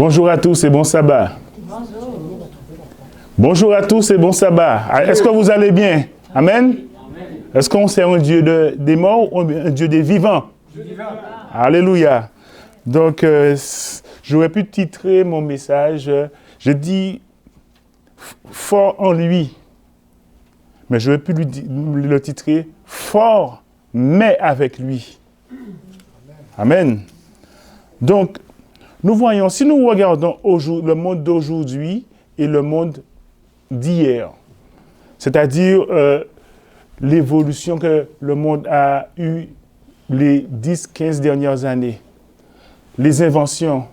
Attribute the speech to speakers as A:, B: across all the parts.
A: Bonjour à tous et bon sabbat. Bonjour à tous et bon sabbat. Est-ce que vous allez bien? Amen. Est-ce qu'on sait un Dieu des morts ou un Dieu des vivants? Alléluia. Donc, j'aurais pu titrer mon message, je dis fort en lui. Mais j'aurais pu le titrer fort, mais avec lui. Amen. Donc, nous voyons, si nous regardons le monde d'aujourd'hui et le monde d'hier, c'est-à-dire l'évolution que le monde a eue les 10-15 dernières années, les inventions,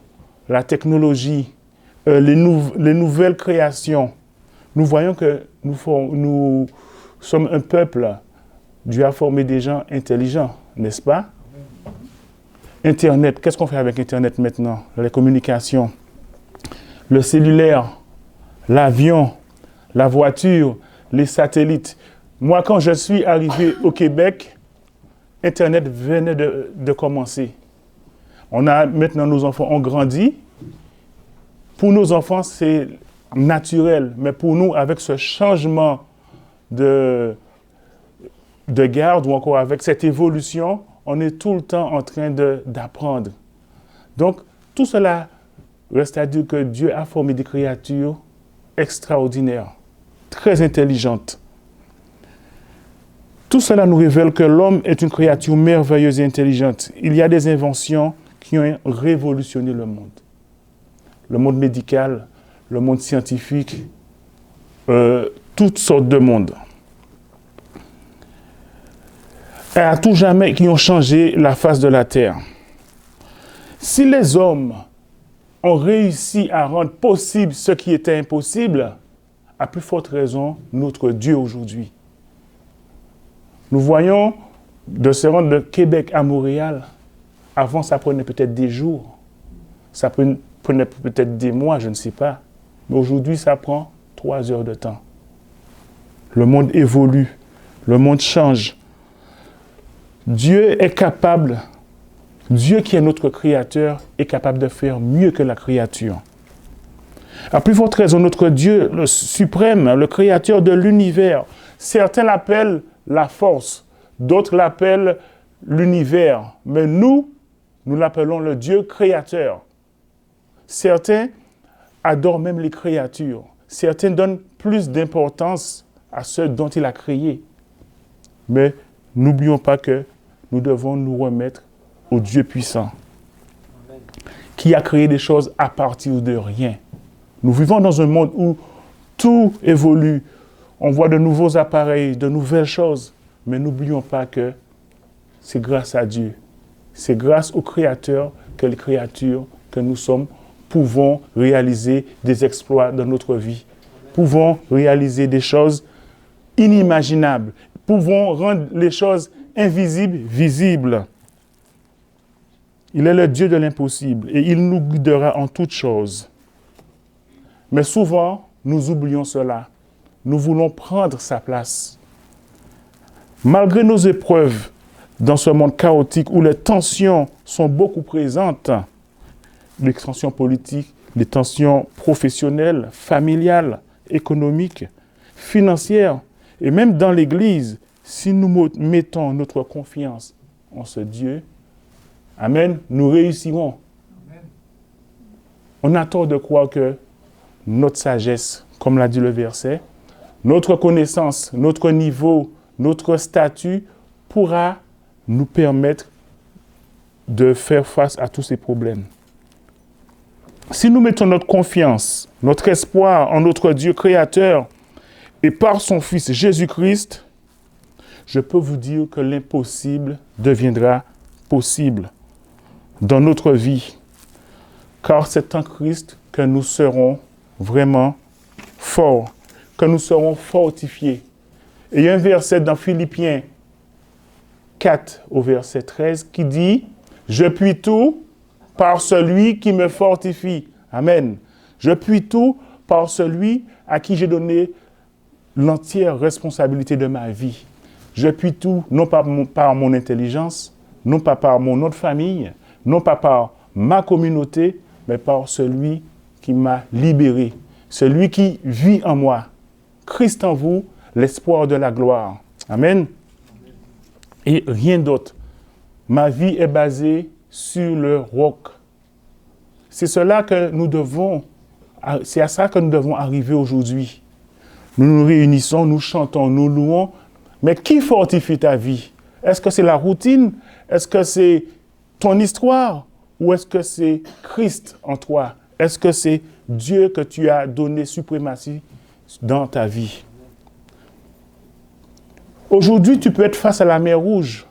A: la technologie, les nouvelles créations, nous voyons que nous sommes un peuple. Dieu a formé des gens intelligents, n'est-ce pas? Internet, qu'est-ce qu'on fait avec Internet maintenant? Les communications, le cellulaire, l'avion, la voiture, les satellites. Moi, quand je suis arrivé au Québec, Internet venait de commencer. Maintenant, nos enfants ont grandi. Pour nos enfants, c'est naturel. Mais pour nous, avec ce changement de garde ou encore avec cette évolution, on est tout le temps en train d'apprendre. Donc, tout cela reste à dire que Dieu a formé des créatures extraordinaires, très intelligentes. Tout cela nous révèle que l'homme est une créature merveilleuse et intelligente. Il y a des inventions qui ont révolutionné le monde. Le monde médical, le monde scientifique, toutes sortes de mondes. Et à tout jamais qui ont changé la face de la terre. Si les hommes ont réussi à rendre possible ce qui était impossible, à plus forte raison, notre Dieu aujourd'hui. Nous voyons de se rendre de Québec à Montréal. Avant, ça prenait peut-être des jours. Ça prenait peut-être des mois, je ne sais pas. Mais aujourd'hui, ça prend 3 heures de temps. Le monde évolue. Le monde change. Dieu est capable, Dieu qui est notre créateur, est capable de faire mieux que la créature. À plus forte raison, notre Dieu, le suprême, le créateur de l'univers, certains l'appellent la force, d'autres l'appellent l'univers, mais nous l'appelons le Dieu créateur. Certains adorent même les créatures, certains donnent plus d'importance à ce dont il a créé. Mais n'oublions pas que nous devons nous remettre au Dieu puissant, qui a créé des choses à partir de rien. Nous vivons dans un monde où tout évolue. On voit de nouveaux appareils, de nouvelles choses. Mais n'oublions pas que c'est grâce à Dieu. C'est grâce au Créateur que les créatures que nous sommes pouvons réaliser des exploits dans notre vie. Pouvons réaliser des choses inimaginables. Pouvons rendre les choses invisibles, visibles. Il est le Dieu de l'impossible et il nous guidera en toutes choses. Mais souvent, nous oublions cela. Nous voulons prendre sa place. Malgré nos épreuves dans ce monde chaotique où les tensions sont beaucoup présentes, les tensions politiques, les tensions professionnelles, familiales, économiques, financières, et même dans l'Église, si nous mettons notre confiance en ce Dieu, amen, nous réussirons. Amen. On a tort de croire que notre sagesse, comme l'a dit le verset, notre connaissance, notre niveau, notre statut pourra nous permettre de faire face à tous ces problèmes. Si nous mettons notre confiance, notre espoir en notre Dieu créateur et par son Fils Jésus-Christ, je peux vous dire que l'impossible deviendra possible dans notre vie. Car c'est en Christ que nous serons vraiment forts, que nous serons fortifiés. Et il y a un verset dans Philippiens 4 au verset 13 qui dit « Je puis tout par celui qui me fortifie. » Amen. Je puis tout par celui à qui j'ai donné l'entière responsabilité de ma vie. Je puis tout, non pas par mon intelligence, non pas par mon nom de famille, non pas par ma communauté, mais par celui qui m'a libéré, celui qui vit en moi. Christ en vous, l'espoir de la gloire. Amen. Et rien d'autre. Ma vie est basée sur le roc. C'est cela que nous devons, c'est à ça que nous devons arriver aujourd'hui. Nous nous réunissons, nous chantons, nous louons, mais qui fortifie ta vie? Est-ce que c'est la routine? Est-ce que c'est ton histoire? Ou est-ce que c'est Christ en toi? Est-ce que c'est Dieu que tu as donné suprématie dans ta vie? Aujourd'hui, tu peux être face à la mer Rouge.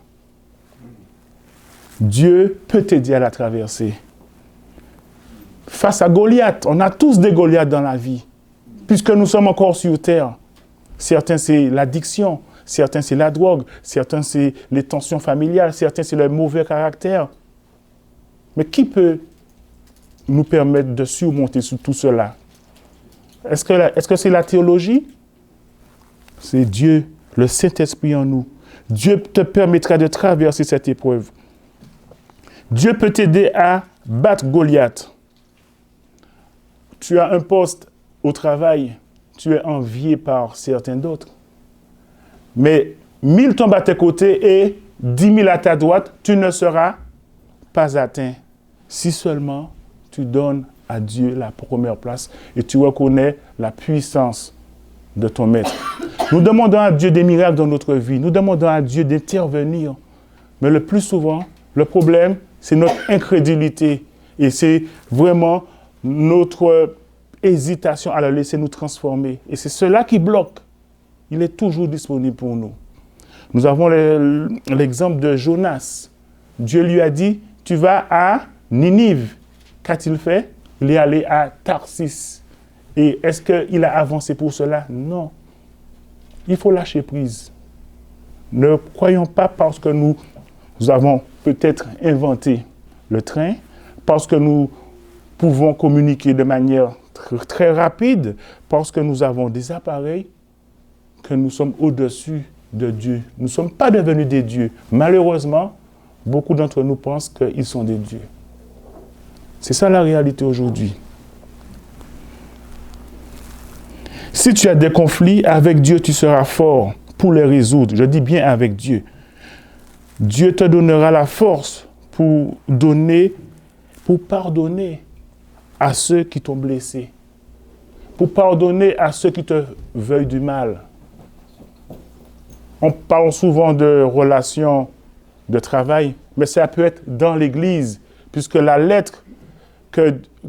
A: Dieu peut t'aider à la traverser. Face à Goliath, on a tous des Goliaths dans la vie, puisque nous sommes encore sur terre. Certains, c'est l'addiction, certains, c'est la drogue, certains, c'est les tensions familiales, certains, c'est le mauvais caractère. Mais qui peut nous permettre de surmonter tout cela? Est-ce que c'est la théologie? C'est Dieu, le Saint-Esprit en nous. Dieu te permettra de traverser cette épreuve. Dieu peut t'aider à battre Goliath. Tu as un poste au travail, tu es envié par certains d'autres. Mais 1000 tombent à tes côtés et 10 000 à ta droite, tu ne seras pas atteint. Si seulement tu donnes à Dieu la première place et tu reconnais la puissance de ton maître. Nous demandons à Dieu des miracles dans notre vie. Nous demandons à Dieu d'intervenir. Mais le plus souvent, le problème, c'est notre incrédulité. Et c'est vraiment notre hésitation à le laisser nous transformer. Et c'est cela qui bloque. Il est toujours disponible pour nous. Nous avons l'exemple de Jonas. Dieu lui a dit, tu vas à Ninive. Qu'a-t-il fait? Il est allé à Tarsis. Et est-ce qu'il a avancé pour cela? Non. Il faut lâcher prise. Ne croyons pas parce que nous avons peut-être inventé le train, parce que nous pouvons communiquer de manière très rapide, parce que nous avons des appareils, que nous sommes au-dessus de Dieu. Nous ne sommes pas devenus des dieux. Malheureusement, beaucoup d'entre nous pensent qu'ils sont des dieux. C'est ça la réalité aujourd'hui. Si tu as des conflits, avec Dieu, tu seras fort pour les résoudre. Je dis bien avec Dieu. Dieu te donnera la force pour pardonner à ceux qui t'ont blessé, pour pardonner à ceux qui te veulent du mal. On parle souvent de relations de travail, mais ça peut être dans l'Église, puisque la lettre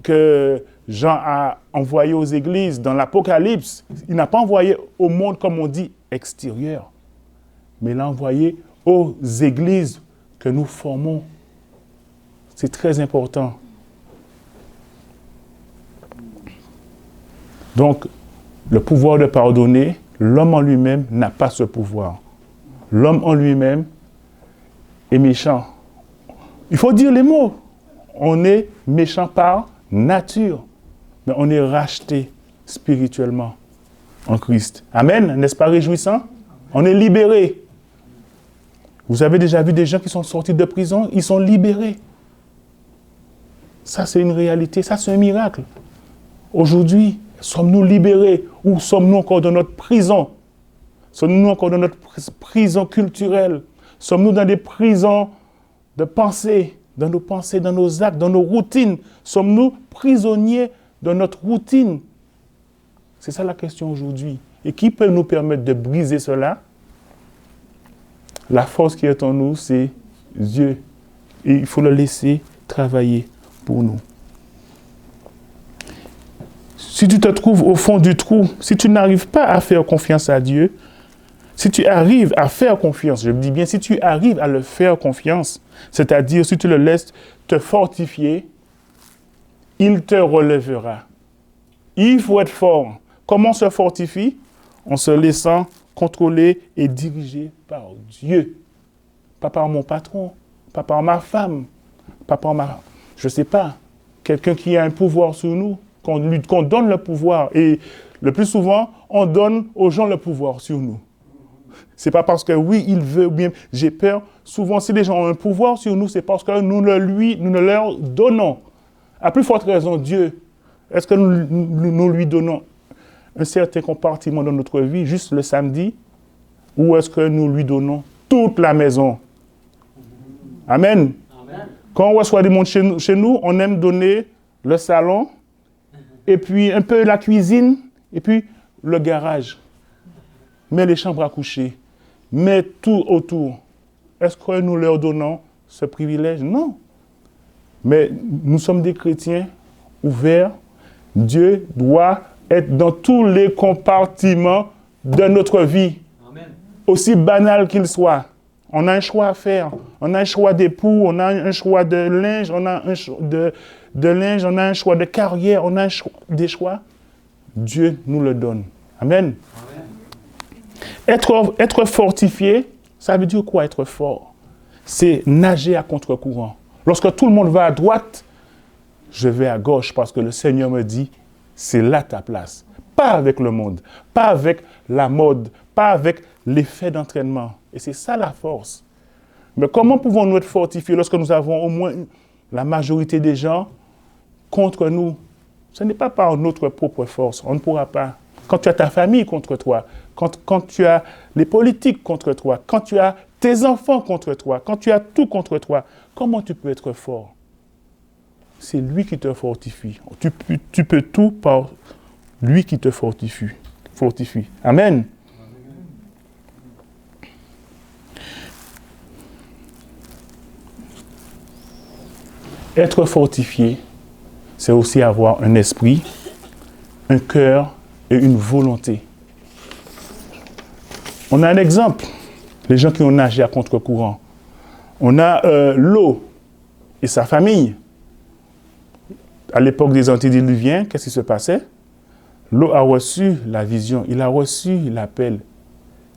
A: que Jean a envoyée aux églises dans l'Apocalypse, il n'a pas envoyé au monde, comme on dit, extérieur, mais il l'a envoyé aux églises que nous formons. C'est très important. Donc, le pouvoir de pardonner, l'homme en lui-même n'a pas ce pouvoir. L'homme en lui-même est méchant. Il faut dire les mots. On est méchant par nature, mais on est racheté spirituellement en Christ. Amen. N'est-ce pas réjouissant? On est libéré. Vous avez déjà vu des gens qui sont sortis de prison, ils sont libérés. Ça, c'est une réalité, ça, c'est un miracle. Aujourd'hui, sommes-nous libérés ou sommes-nous encore dans notre prison? Sommes-nous encore dans notre prison culturelle? Sommes-nous dans des prisons de pensée, dans nos actes, dans nos routines? Sommes-nous prisonniers de notre routine? C'est ça la question aujourd'hui. Et qui peut nous permettre de briser cela? La force qui est en nous, c'est Dieu. Et il faut le laisser travailler pour nous. Si tu te trouves au fond du trou, si tu n'arrives pas à faire confiance à Dieu, si tu arrives à faire confiance, je dis bien si tu arrives à le faire confiance, c'est-à-dire si tu le laisses te fortifier, il te relèvera. Il faut être fort. Comment on se fortifie? En se laissant contrôler et diriger par Dieu. Pas par mon patron, pas par ma femme, pas par je ne sais pas, quelqu'un qui a un pouvoir sur nous, qu'on donne le pouvoir. Et le plus souvent, on donne aux gens le pouvoir sur nous. Ce n'est pas parce que oui, il veut, ou bien j'ai peur. Souvent, si les gens ont un pouvoir sur nous, c'est parce que nous ne leur donnons. À plus forte raison, Dieu, est-ce que nous lui donnons un certain compartiment dans notre vie, juste le samedi, ou est-ce que nous lui donnons toute la maison? Amen. Amen. Quand on reçoit des monde chez nous, on aime donner le salon, et puis un peu la cuisine, et puis le garage. Mais les chambres à coucher, mais tout autour. Est-ce que nous leur donnons ce privilège? Non. Mais nous sommes des chrétiens ouverts. Dieu doit être dans tous les compartiments de notre vie. Amen. Aussi banal qu'il soit. On a un choix à faire. On a un choix d'époux, on a un choix de linge, on a un choix de linge, on a un choix de carrière, on a des choix. Dieu nous le donne. Amen. Amen. Être fortifié, ça veut dire quoi être fort? C'est nager à contre-courant. Lorsque tout le monde va à droite, je vais à gauche parce que le Seigneur me dit, c'est là ta place. Pas avec le monde, pas avec la mode, pas avec l'effet d'entraînement. Et c'est ça la force. Mais comment pouvons-nous être fortifiés lorsque nous avons au moins la majorité des gens contre nous? Ce n'est pas par notre propre force. On ne pourra pas. Quand tu as ta famille contre toi, quand tu as les politiques contre toi, quand tu as tes enfants contre toi, quand tu as tout contre toi, comment tu peux être fort? C'est lui qui te fortifie. Tu peux tout par lui qui te fortifie. Amen. Être fortifié, c'est aussi avoir un esprit, un cœur et une volonté. On a un exemple, les gens qui ont nagé à contre-courant. On a l'eau et sa famille. À l'époque des antédiluviens, qu'est-ce qui se passait? L'eau a reçu la vision, il a reçu l'appel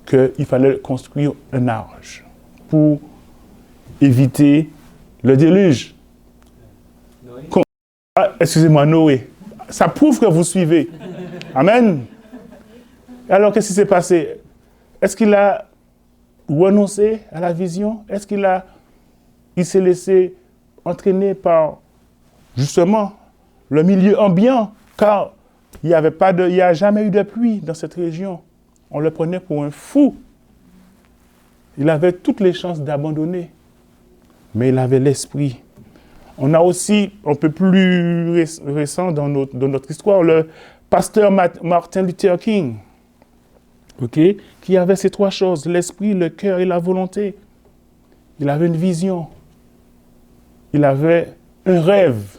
A: qu'il fallait construire un arche pour éviter le déluge. Excusez-moi, Noé. Ça prouve que vous suivez. Amen. Alors, qu'est-ce qui s'est passé? Est-ce qu'il a renoncé à la vision? Est-ce qu'il s'est laissé entraîner par, justement, le milieu ambiant? Car il n'y a jamais eu de pluie dans cette région. On le prenait pour un fou. Il avait toutes les chances d'abandonner. Mais il avait l'esprit. On a aussi, un peu plus récent dans notre histoire, le pasteur Martin Luther King, qui avait ces trois choses, l'esprit, le cœur et la volonté. Il avait une vision. Il avait un rêve.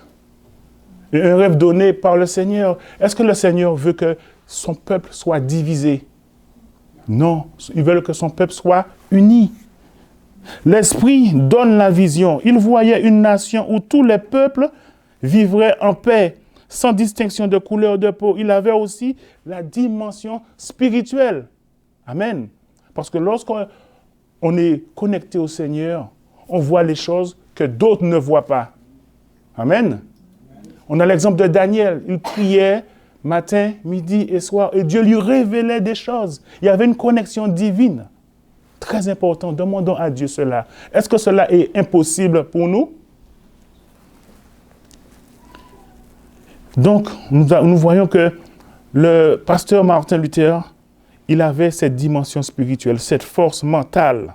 A: Et un rêve donné par le Seigneur. Est-ce que le Seigneur veut que son peuple soit divisé? Non, il veut que son peuple soit uni. L'Esprit donne la vision. Il voyait une nation où tous les peuples vivraient en paix, sans distinction de couleur de peau. Il avait aussi la dimension spirituelle. Amen. Parce que lorsqu'on est connecté au Seigneur, on voit les choses que d'autres ne voient pas. Amen. On a l'exemple de Daniel. Il priait matin, midi et soir, et Dieu lui révélait des choses. Il y avait une connexion divine. Très important, demandons à Dieu cela. Est-ce que cela est impossible pour nous? Donc, nous voyons que le pasteur Martin Luther, il avait cette dimension spirituelle, cette force mentale.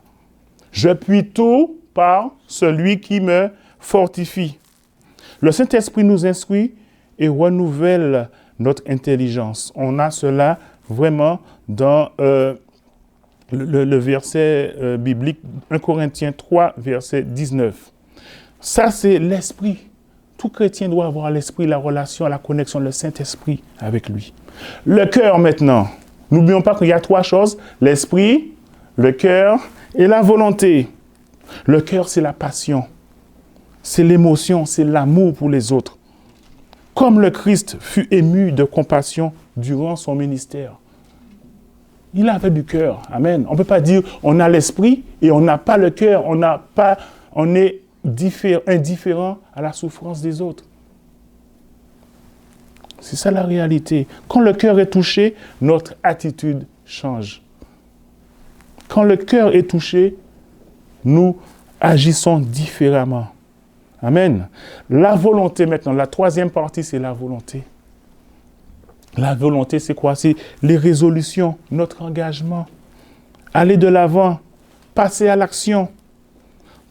A: Je puis tout par celui qui me fortifie. Le Saint-Esprit nous instruit et renouvelle notre intelligence. On a cela vraiment dans le verset biblique, 1 Corinthiens 3, verset 19. Ça, c'est l'esprit. Tout chrétien doit avoir l'esprit, la relation, la connexion, le Saint-Esprit avec lui. Le cœur maintenant. N'oublions pas qu'il y a trois choses, l'esprit, le cœur et la volonté. Le cœur, c'est la passion. C'est l'émotion, c'est l'amour pour les autres. Comme le Christ fut ému de compassion durant son ministère. Il avait du cœur. Amen. On ne peut pas dire on a l'esprit et on n'a pas le cœur. On est indifférent à la souffrance des autres. C'est ça la réalité. Quand le cœur est touché, notre attitude change. Quand le cœur est touché, nous agissons différemment. Amen. La volonté maintenant, la troisième partie, c'est la volonté. La volonté, c'est quoi? C'est les résolutions, notre engagement. Aller de l'avant, passer à l'action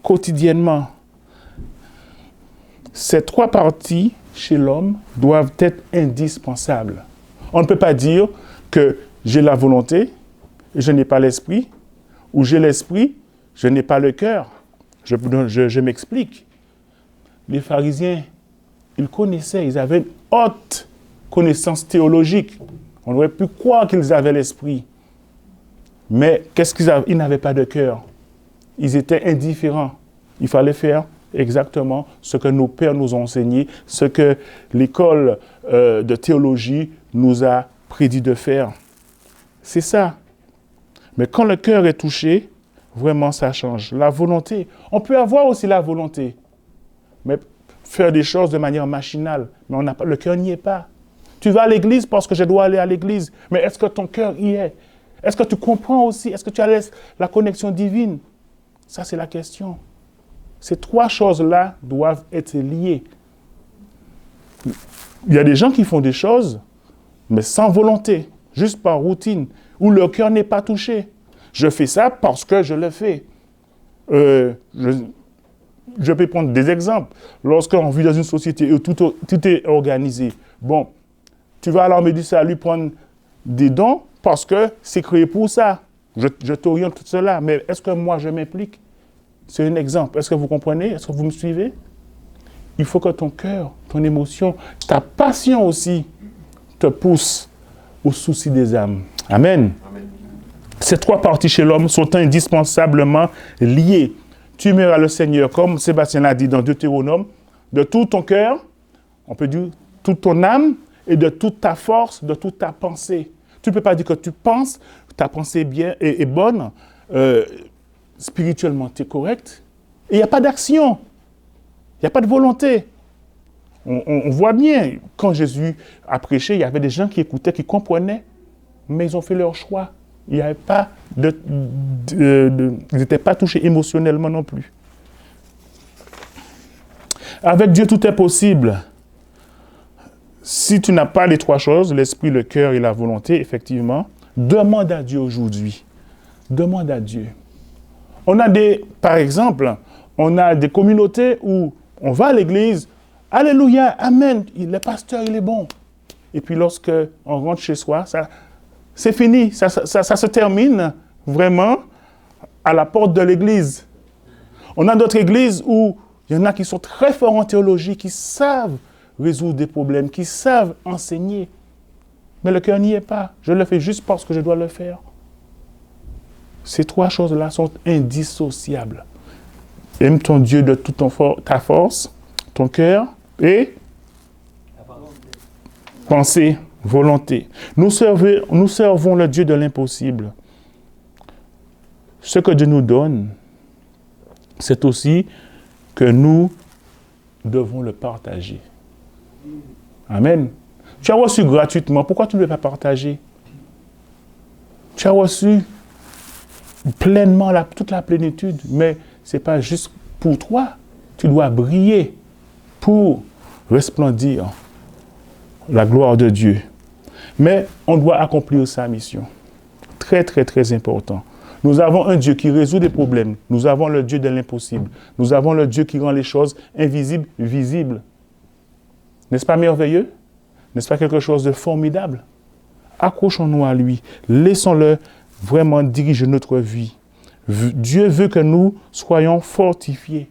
A: quotidiennement. Ces trois parties chez l'homme doivent être indispensables. On ne peut pas dire que j'ai la volonté et je n'ai pas l'esprit, ou j'ai l'esprit, je n'ai pas le cœur. Je m'explique. Les pharisiens, ils connaissaient, ils avaient une haute connaissance théologique. On aurait pu croire qu'ils avaient l'esprit. Mais qu'est-ce qu'ils avaient? Ils n'avaient pas de cœur. Ils étaient indifférents. Il fallait faire exactement ce que nos pères nous ont enseigné, ce que l'école de théologie nous a prédit de faire. C'est ça. Mais quand le cœur est touché, vraiment ça change. La volonté. On peut avoir aussi la volonté, mais faire des choses de manière machinale. Mais le cœur n'y est pas. Tu vas à l'église parce que je dois aller à l'église. Mais est-ce que ton cœur y est? Est-ce que tu comprends aussi? Est-ce que tu as la connexion divine? Ça, c'est la question. Ces trois choses-là doivent être liées. Il y a des gens qui font des choses, mais sans volonté, juste par routine, où leur cœur n'est pas touché. Je fais ça parce que je le fais. Je peux prendre des exemples. Lorsqu'on vit dans une société où tout est organisé, bon, tu vas à l'armée du salut prendre des dons parce que c'est créé pour ça. Je t'oriente tout cela, mais est-ce que moi je m'implique? C'est un exemple. Est-ce que vous comprenez? Est-ce que vous me suivez? Il faut que ton cœur, ton émotion, ta passion aussi te pousse au souci des âmes. Amen. Amen. Ces trois parties chez l'homme sont indispensablement liées. Tu aimeras le Seigneur, comme Sébastien l'a dit dans Deutéronome, de tout ton cœur, on peut dire toute ton âme, et de toute ta force, de toute ta pensée. Tu ne peux pas dire que tu penses, ta pensée est bonne, spirituellement tu es correct, et il n'y a pas d'action, il n'y a pas de volonté. On voit bien, quand Jésus a prêché, il y avait des gens qui écoutaient, qui comprenaient, mais ils ont fait leur choix. Il n'y avait pas ils n'étaient pas touchés émotionnellement non plus. Avec Dieu, tout est possible. Si tu n'as pas les trois choses, l'esprit, le cœur et la volonté, effectivement, demande à Dieu aujourd'hui. Demande à Dieu. Par exemple, on a des communautés où on va à l'église, alléluia, amen, le pasteur, il est bon. Et puis lorsque on rentre chez soi, c'est fini, ça se termine vraiment à la porte de l'église. On a d'autres églises où il y en a qui sont très forts en théologie, qui savent résoudre des problèmes, qui savent enseigner. Mais le cœur n'y est pas. Je le fais juste parce que je dois le faire. Ces trois choses-là sont indissociables. Aime ton Dieu de toute ta force, ton cœur et pensée, volonté. Nous servons le Dieu de l'impossible. Ce que Dieu nous donne, c'est aussi que nous devons le partager. Amen. Tu as reçu gratuitement, pourquoi tu ne veux pas partager? Tu as reçu pleinement toute la plénitude, mais ce n'est pas juste pour toi. Tu dois briller pour resplendir la gloire de Dieu. Mais on doit accomplir sa mission. Très, très, très important. Nous avons un Dieu qui résout des problèmes. Nous avons le Dieu de l'impossible. Nous avons le Dieu qui rend les choses invisibles, visibles. N'est-ce pas merveilleux? N'est-ce pas quelque chose de formidable? Accrochons-nous à lui. Laissons-le vraiment diriger notre vie. Dieu veut que nous soyons fortifiés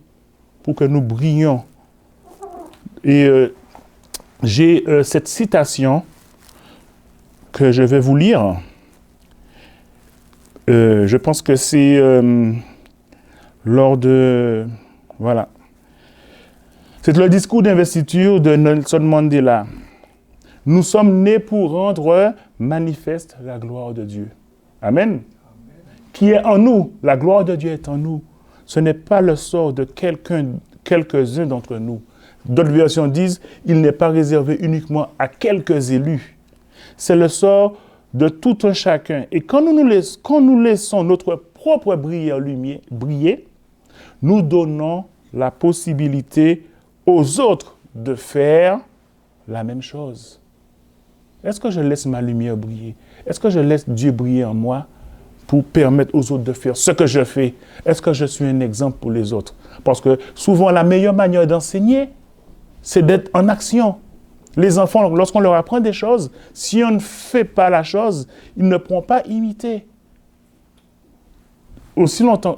A: pour que nous brillions. Et j'ai cette citation que je vais vous lire. Je pense que c'est lors de... Voilà. C'est le discours d'investiture de Nelson Mandela. Nous sommes nés pour rendre manifeste la gloire de Dieu. Amen. Amen. Qui est en nous. La gloire de Dieu est en nous. Ce n'est pas le sort de quelques-uns d'entre nous. D'autres versions disent, il n'est pas réservé uniquement à quelques élus. C'est le sort de tout un chacun. Et quand nous laissons notre propre briller, nous donnons la possibilité aux autres de faire la même chose. Est-ce que je laisse ma lumière briller? Est-ce que je laisse Dieu briller en moi pour permettre aux autres de faire ce que je fais? Est-ce que je suis un exemple pour les autres? Parce que souvent, la meilleure manière d'enseigner, c'est d'être en action. Les enfants, lorsqu'on leur apprend des choses, si on ne fait pas la chose, ils ne pourront pas imiter. Aussi longtemps,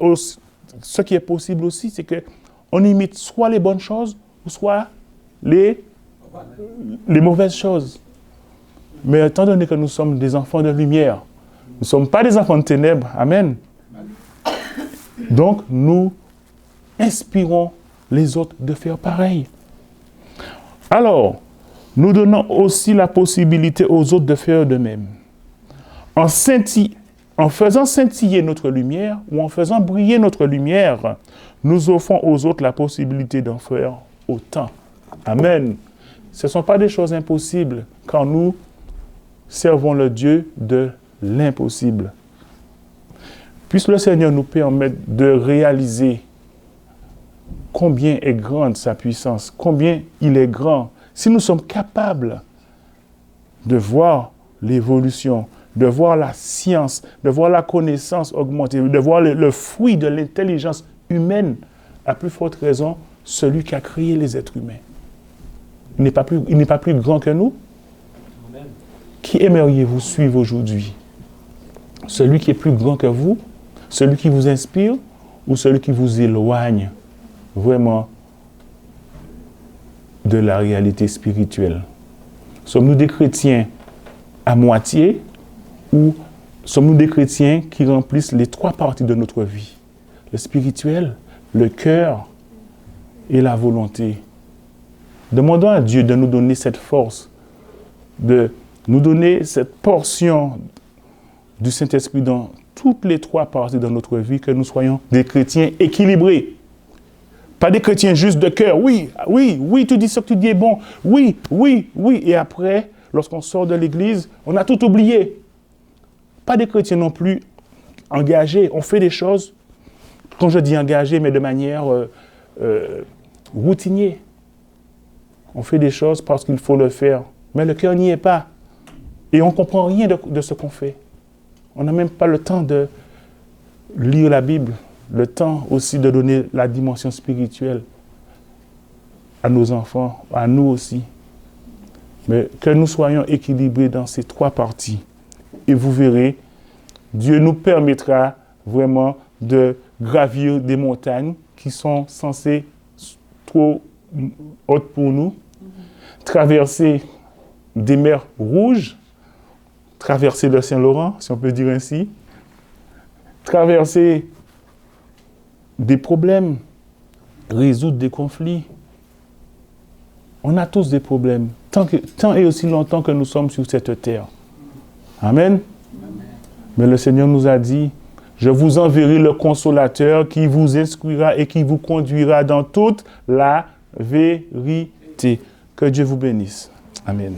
A: ce qui est possible aussi, c'est qu'on imite soit les bonnes choses, ou soit les mauvaises choses. Mais étant donné que nous sommes des enfants de lumière, nous ne sommes pas des enfants de ténèbres. Amen. Donc, nous inspirons les autres de faire pareil. Alors, nous donnons aussi la possibilité aux autres de faire de même. En faisant scintiller notre lumière ou en faisant briller notre lumière, nous offrons aux autres la possibilité d'en faire autant. Amen. Ce ne sont pas des choses impossibles quand nous servons le Dieu de l'impossible. Puisse le Seigneur nous permettre de réaliser combien est grande sa puissance, combien il est grand. Si nous sommes capables de voir l'évolution, de voir la science, de voir la connaissance augmenter, de voir le fruit de l'intelligence humaine, à plus forte raison, celui qui a créé les êtres humains. Il n'est pas plus grand que nous. Amen. Qui aimeriez-vous suivre aujourd'hui? Celui qui est plus grand que vous? Celui qui vous inspire? Ou celui qui vous éloigne vraiment de la réalité spirituelle? Sommes-nous des chrétiens à moitié ou sommes-nous des chrétiens qui remplissent les trois parties de notre vie? Le spirituel, le cœur et la volonté. Demandons à Dieu de nous donner cette force, de nous donner cette portion du Saint-Esprit dans toutes les trois parties de notre vie, que nous soyons des chrétiens équilibrés. Pas des chrétiens juste de cœur. Oui, oui, oui, tu dis ce que tu dis est bon. Oui, oui, oui. Et après, lorsqu'on sort de l'église, on a tout oublié. Pas des chrétiens non plus engagés. On fait des choses, quand je dis engagés, mais de manière routinière. On fait des choses parce qu'il faut le faire. Mais le cœur n'y est pas. Et on ne comprend rien de ce qu'on fait. On n'a même pas le temps de lire la Bible. Le temps aussi de donner la dimension spirituelle à nos enfants, à nous aussi. Mais que nous soyons équilibrés dans ces trois parties. Et vous verrez, Dieu nous permettra vraiment de gravir des montagnes qui sont censées trop hautes pour nous, traverser des mers rouges, traverser le Saint-Laurent, si on peut dire ainsi, traverser des problèmes, résoudre des conflits. On a tous des problèmes, tant et aussi longtemps que nous sommes sur cette terre. Amen. Mais le Seigneur nous a dit, je vous enverrai le consolateur qui vous instruira et qui vous conduira dans toute la vérité. Que Dieu vous bénisse. Amen.